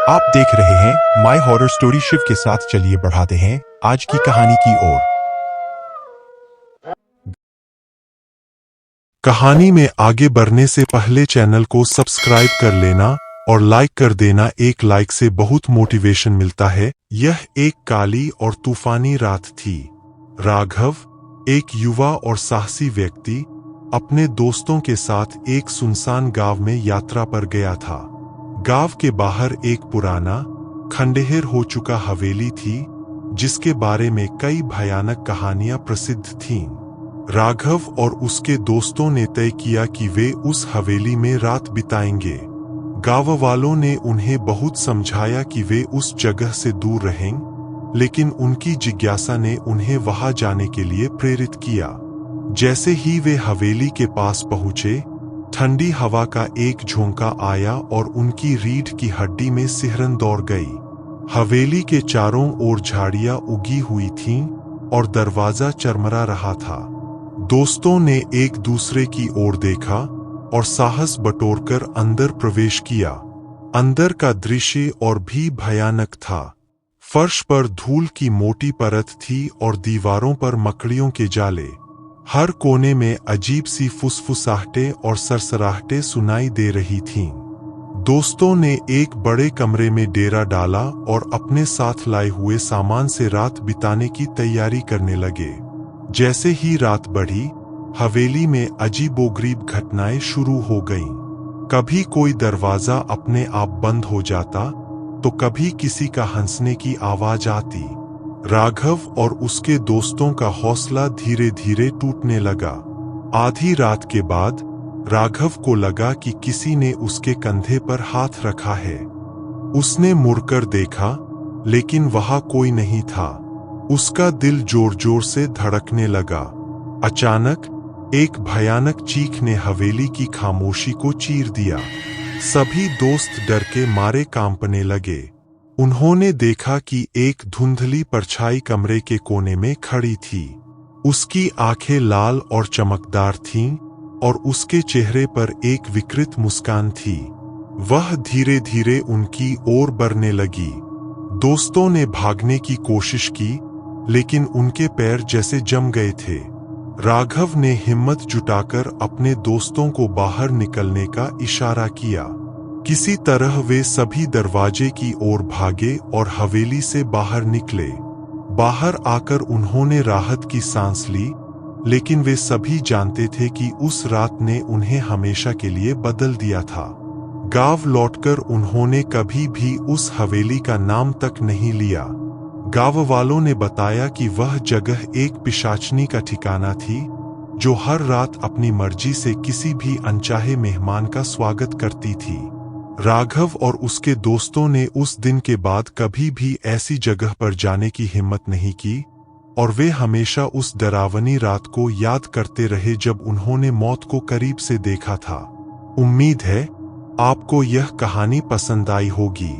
आप देख रहे हैं माय हॉरर स्टोरी शिव के साथ। चलिए बढ़ाते हैं आज की कहानी की ओर। कहानी में आगे बढ़ने से पहले चैनल को सब्सक्राइब कर लेना और लाइक कर देना। एक लाइक से बहुत मोटिवेशन मिलता है। यह एक काली और तूफानी रात थी। राघव, एक युवा और साहसी व्यक्ति, अपने दोस्तों के साथ एक सुनसान गांव में यात्रा पर गया था। गांव के बाहर एक पुराना, खंडहर हो चुका हवेली थी, जिसके बारे में कई भयानक कहानियां प्रसिद्ध थीं। राघव और उसके दोस्तों ने तय किया कि वे उस हवेली में रात बिताएंगे। गांव वालों ने उन्हें बहुत समझाया कि वे उस जगह से दूर रहें, लेकिन उनकी जिज्ञासा ने उन्हें वहां जाने के लिए प्रेरित किया। जैसे ही वे हवेली के पास पहुंचे, ठंडी हवा का एक झोंका आया और उनकी रीढ़ की हड्डी में सिहरन दौड़ गई। हवेली के चारों ओर झाड़ियां उगी हुई थीं और दरवाजा चरमरा रहा था। दोस्तों ने एक दूसरे की ओर देखा और साहस बटोरकर अंदर प्रवेश किया। अंदर का दृश्य और भी भयानक था। फर्श पर धूल की मोटी परत थी और दीवारों पर मकड़ियों के जाले। हर कोने में अजीब सी फुसफुसाहटें और सरसराहटें सुनाई दे रही थीं। दोस्तों ने एक बड़े कमरे में डेरा डाला और अपने साथ लाए हुए सामान से रात बिताने की तैयारी करने लगे। जैसे ही रात बढ़ी, हवेली में अजीबोगरीब घटनाएं शुरू हो गईं। कभी कोई दरवाजा अपने आप बंद हो जाता, तो कभी किसी का हंसने की आवाज आती। राघव और उसके दोस्तों का हौसला धीरे धीरे टूटने लगा। आधी रात के बाद राघव को लगा कि किसी ने उसके कंधे पर हाथ रखा है। उसने मुड़कर देखा, लेकिन वहां कोई नहीं था। उसका दिल जोर जोर से धड़कने लगा। अचानक एक भयानक चीख ने हवेली की खामोशी को चीर दिया। सभी दोस्त डर के मारे कांपने लगे। उन्होंने देखा कि एक धुंधली परछाई कमरे के कोने में खड़ी थी। उसकी आंखें लाल और चमकदार थीं और उसके चेहरे पर एक विकृत मुस्कान थी। वह धीरे धीरे उनकी ओर बढ़ने लगी। दोस्तों ने भागने की कोशिश की, लेकिन उनके पैर जैसे जम गए थे। राघव ने हिम्मत जुटाकर अपने दोस्तों को बाहर निकलने का इशारा किया। किसी तरह वे सभी दरवाजे की ओर भागे और हवेली से बाहर निकले। बाहर आकर उन्होंने राहत की सांस ली, लेकिन वे सभी जानते थे कि उस रात ने उन्हें हमेशा के लिए बदल दिया था। गांव लौटकर उन्होंने कभी भी उस हवेली का नाम तक नहीं लिया। गांव वालों ने बताया कि वह जगह एक पिशाचनी का ठिकाना थी, जो हर रात अपनी मर्जी से किसी भी अनचाहे मेहमान का स्वागत करती थी। राघव और उसके दोस्तों ने उस दिन के बाद कभी भी ऐसी जगह पर जाने की हिम्मत नहीं की और वे हमेशा उस डरावनी रात को याद करते रहे जब उन्होंने मौत को करीब से देखा था। उम्मीद है आपको यह कहानी पसंद आई होगी।